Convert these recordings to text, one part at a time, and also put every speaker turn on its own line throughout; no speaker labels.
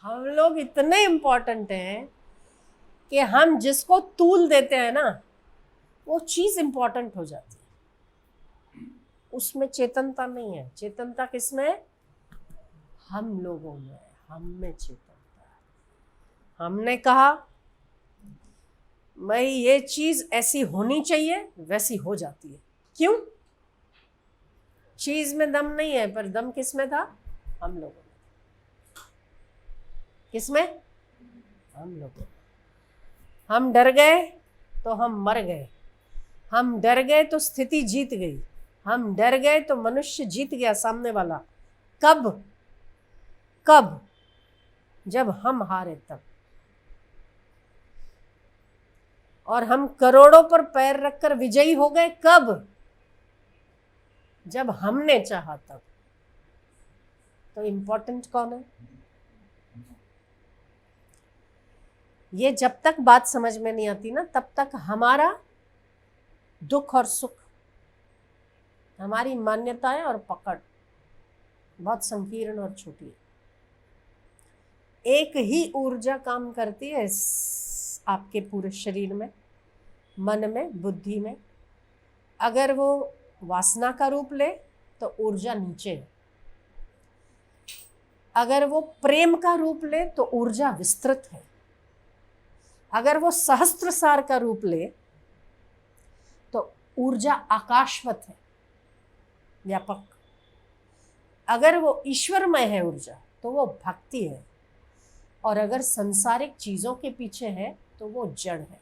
हम लोग इतने इम्पोर्टेंट हैं कि हम जिसको तूल देते हैं ना, वो चीज इम्पोर्टेंट हो जाती है। उसमें चेतनता नहीं है। चेतनता किसमें है? हम लोगों में है। हम में चेतनता है। हमने कहा भाई ये चीज ऐसी होनी चाहिए, वैसी हो जाती है। क्यों? चीज में दम नहीं है, पर दम किसमें था? हम लोगों में। किसमें? हम लोगों में। हम डर गए तो हम मर गए। हम डर गए तो स्थिति जीत गई। हम डर गए तो मनुष्य जीत गया सामने वाला। कब? कब? जब हम हारे तब। और हम करोड़ों पर पैर रखकर विजयी हो गए कब? जब हमने चाहा तब। तो इम्पोर्टेंट कौन है? ये जब तक बात समझ में नहीं आती ना, तब तक हमारा दुख और सुख, हमारी मान्यताएं और पकड़ बहुत संकीर्ण और छोटी है। एक ही ऊर्जा काम करती है आपके पूरे शरीर में, मन में, बुद्धि में। अगर वो वासना का रूप ले तो ऊर्जा नीचे है। अगर वो प्रेम का रूप ले तो ऊर्जा विस्तृत है। अगर वो सहस्त्रसार का रूप ले तो ऊर्जा आकाशवत है, व्यापक। अगर वो ईश्वरमय है ऊर्जा तो वो भक्ति है। और अगर संसारिक चीजों के पीछे है तो वो जड़ है।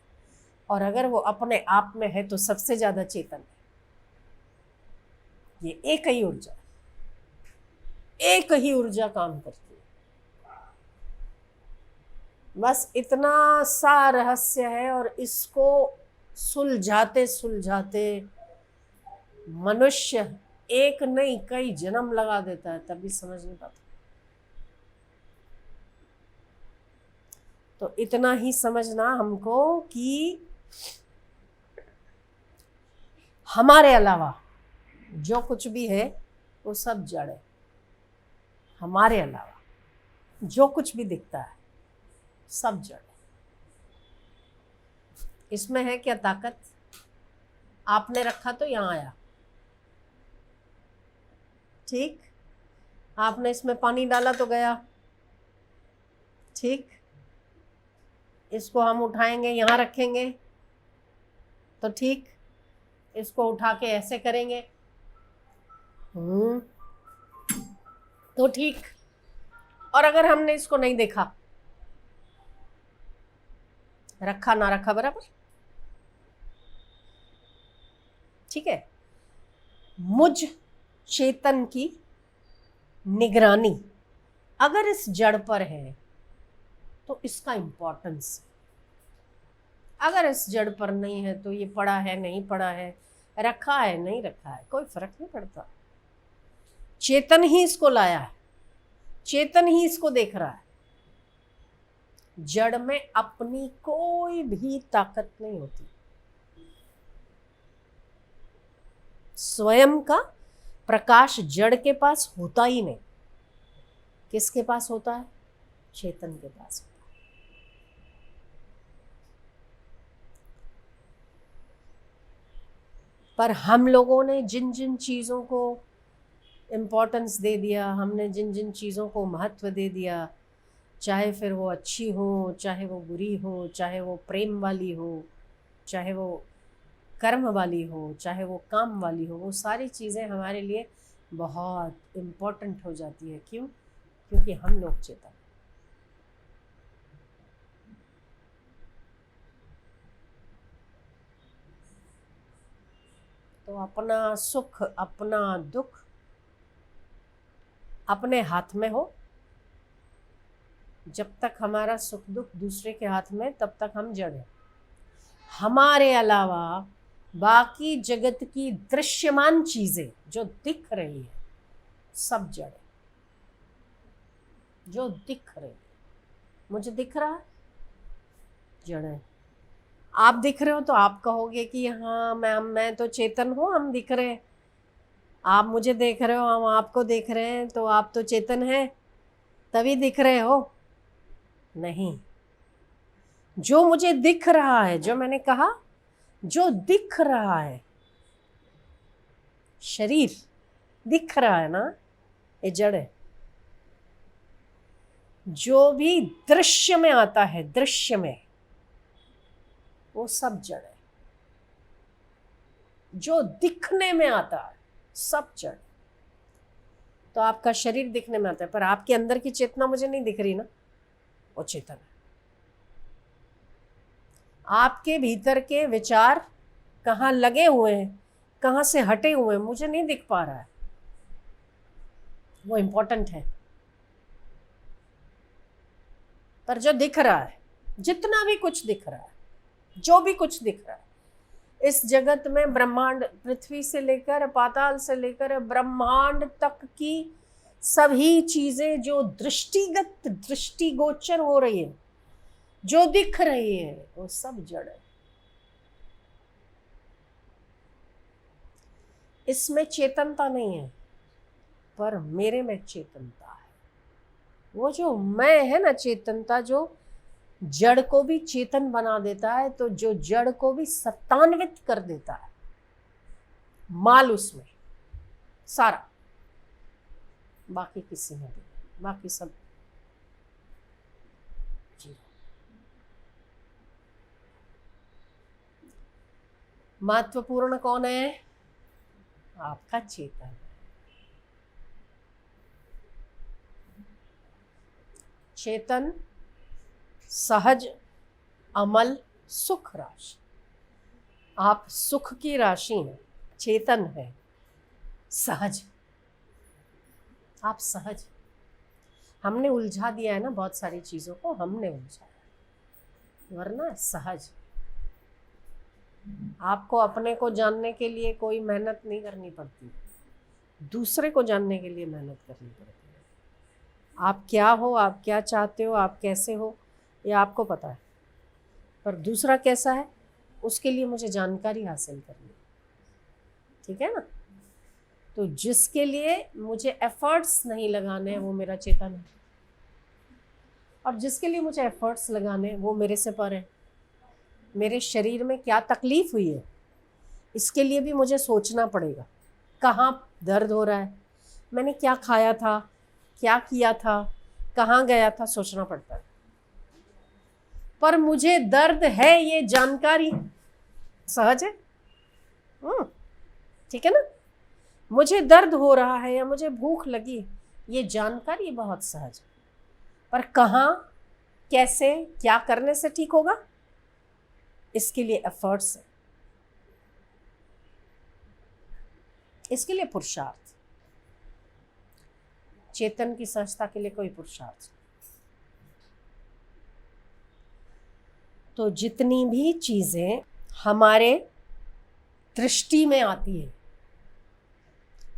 और अगर वो अपने आप में है तो सबसे ज्यादा चेतन है। ये एक ही ऊर्जा है, एक ही ऊर्जा काम करती है। बस इतना सा रहस्य है, और इसको सुलझाते सुलझाते मनुष्य एक नहीं कई जन्म लगा देता है, तभी समझ नहीं पाता। तो इतना ही समझना हमको कि हमारे अलावा जो कुछ भी है वो सब जड़ है। हमारे अलावा जो कुछ भी दिखता है सब जड़ है। इसमें है क्या ताकत? आपने रखा तो यहाँ आया, ठीक। आपने इसमें पानी डाला तो गया, ठीक। इसको हम उठाएंगे, यहाँ रखेंगे तो ठीक। इसको उठा के ऐसे करेंगे तो ठीक। और अगर हमने इसको नहीं देखा, रखा ना रखा बराबर, ठीक है। मुझ चेतन की निगरानी अगर इस जड़ पर है तो इसका इंपॉर्टेंस। अगर इस जड़ पर नहीं है तो ये पड़ा है नहीं पड़ा है, रखा है नहीं रखा है, कोई फर्क नहीं पड़ता। चेतन ही इसको लाया है, चेतन ही इसको देख रहा है। जड़ में अपनी कोई भी ताकत नहीं होती। स्वयं का प्रकाश जड़ के पास होता ही नहीं। किसके पास होता है? चेतन के पास होता है। पर हम लोगों ने जिन जिन चीजों को इम्पोर्टेंस दे दिया, हमने जिन जिन चीज़ों को महत्व दे दिया, चाहे फिर वो अच्छी हो, चाहे वो बुरी हो, चाहे वो प्रेम वाली हो, चाहे वो कर्म वाली हो, चाहे वो काम वाली हो, वो सारी चीज़ें हमारे लिए बहुत इम्पोर्टेंट हो जाती है। क्यों? क्योंकि हम लोग चेतन। तो अपना सुख अपना दुख अपने हाथ में हो। जब तक हमारा सुख दुख दूसरे के हाथ में, तब तक हम जड़ हैं। हमारे अलावा बाकी जगत की दृश्यमान चीजें जो दिख रही है सब जड़ है। जो दिख रही है, मुझे दिख रहा है, जड़ है। आप दिख रहे हो तो आप कहोगे कि हाँ मैं तो चेतन हूँ, हम दिख रहे हैं। आप मुझे देख रहे हो, हम आपको देख रहे हैं, तो आप तो चेतन हैं, तभी दिख रहे हो। नहीं, जो मुझे दिख रहा है, जो मैंने कहा जो दिख रहा है, शरीर दिख रहा है ना, ये जड़ है। जो भी दृश्य में आता है, दृश्य में, वो सब जड़ है। जो दिखने में आता है सब जड़। तो आपका शरीर दिखने में आता है, पर आपके अंदर की चेतना मुझे नहीं दिख रही ना, वो चेतन है। आपके भीतर के विचार कहाँ लगे हुए हैं, कहाँ से हटे हुए हैं, मुझे नहीं दिख पा रहा है, वो इम्पोर्टेंट है। पर जो दिख रहा है, जितना भी कुछ दिख रहा है, जो भी कुछ दिख रहा है इस जगत में, ब्रह्मांड, पृथ्वी से लेकर पाताल से लेकर ब्रह्मांड तक की सभी चीजें जो दृष्टिगत, दृष्टिगोचर हो रही है, जो दिख रही है, वो सब जड़ है। इसमें चेतनता नहीं है, पर मेरे में चेतनता है। वो जो मैं है ना, चेतनता जो जड़ को भी चेतन बना देता है, तो जो जड़ को भी सत्तान्वित कर देता है, माल उसमें सारा, बाकी किसी में भी, बाकी सब जीरो। महत्वपूर्ण कौन है? आपका चेतन। चेतन, सहज, अमल, सुख राशि। आप सुख की राशि हैं, चेतन है, सहज। आप सहज। हमने उलझा दिया है ना बहुत सारी चीजों को, हमने उलझाया, वरना सहज। आपको अपने को जानने के लिए कोई मेहनत नहीं करनी पड़ती, दूसरे को जानने के लिए मेहनत करनी पड़ती है। आप क्या हो, आप क्या चाहते हो, आप कैसे हो, ये आपको पता है, पर दूसरा कैसा है उसके लिए मुझे जानकारी हासिल करनी है। ठीक है ना? तो जिसके लिए मुझे एफर्ट्स नहीं लगाने हैं वो मेरा चेतन है, और जिसके लिए मुझे एफर्ट्स लगाने हैं वो मेरे से पर है। मेरे शरीर में क्या तकलीफ हुई है इसके लिए भी मुझे सोचना पड़ेगा। कहाँ दर्द हो रहा है, मैंने क्या खाया था, क्या किया था, कहाँ गया था, सोचना पड़ता है। पर मुझे दर्द है ये जानकारी सहज है। ठीक है ना? मुझे दर्द हो रहा है या मुझे भूख लगी, ये जानकारी बहुत सहज है। पर कहाँ, कैसे, क्या करने से ठीक होगा, इसके लिए एफर्ट्स है, इसके लिए पुरुषार्थ। चेतन की संस्था के लिए कोई पुरुषार्थ। तो जितनी भी चीजें हमारे दृष्टि में आती है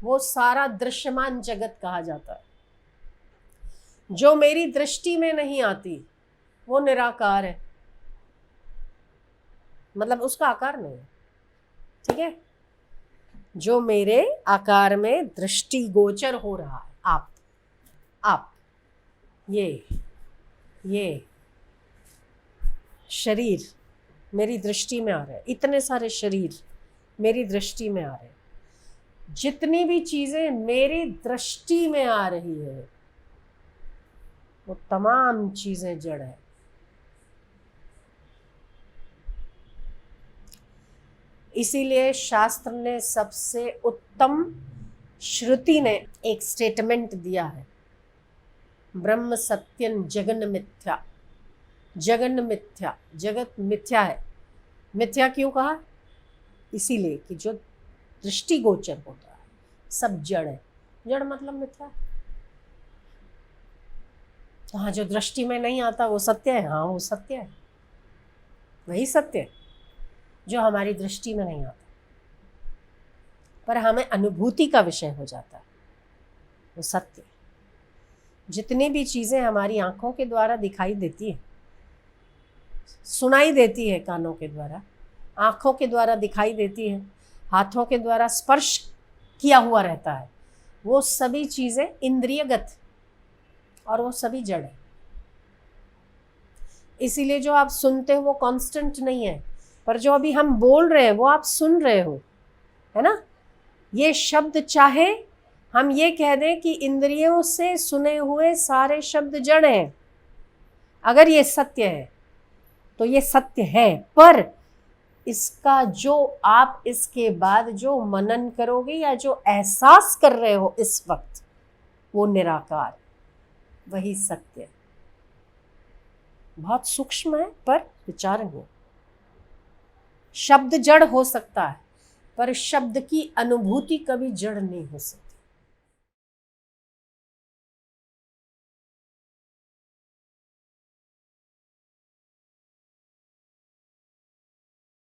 वो सारा दृश्यमान जगत कहा जाता है। जो मेरी दृष्टि में नहीं आती वो निराकार है, मतलब उसका आकार नहीं है। ठीक है? जो मेरे आकार में दृष्टि गोचर हो रहा है, आप ये शरीर मेरी दृष्टि में आ रहे हैं, इतने सारे शरीर मेरी दृष्टि में आ रहे हैं। जितनी भी चीजें मेरी दृष्टि में आ रही है वो तमाम चीजें जड़ है। इसीलिए शास्त्र ने सबसे उत्तम, श्रुति ने एक स्टेटमेंट दिया है, ब्रह्म सत्यं जगन मिथ्या। जगन मिथ्या, जगत मिथ्या है। मिथ्या क्यों कहा? इसीलिए कि जो दृष्टि गोचर होता है सब जड़ है। जड़ मतलब मिथ्या। तो हाँ, जो दृष्टि में नहीं आता वो सत्य है। हाँ, वो सत्य है, वही सत्य है जो हमारी दृष्टि में नहीं आता, पर हमें अनुभूति का विषय हो जाता है, वो सत्य। जितनी भी चीजें हमारी आंखों के द्वारा दिखाई देती है, सुनाई देती है कानों के द्वारा, आंखों के द्वारा दिखाई देती है, हाथों के द्वारा स्पर्श किया हुआ रहता है, वो सभी चीजें इंद्रियगत और वो सभी जड़ है। इसीलिए जो आप सुनते हो वो कांस्टेंट नहीं है, पर जो अभी हम बोल रहे हैं वो आप सुन रहे हो, है ना। ये शब्द, चाहे हम ये कह दें कि इंद्रियों से सुने हुए सारे शब्द जड़ हैं, अगर ये सत्य है तो ये सत्य है, पर इसका जो आप इसके बाद जो मनन करोगे या जो एहसास कर रहे हो इस वक्त, वो निराकार, वही सत्य है। बहुत सूक्ष्म है पर विचारणीय। शब्द जड़ हो सकता है पर शब्द की अनुभूति कभी जड़ नहीं हो सकती।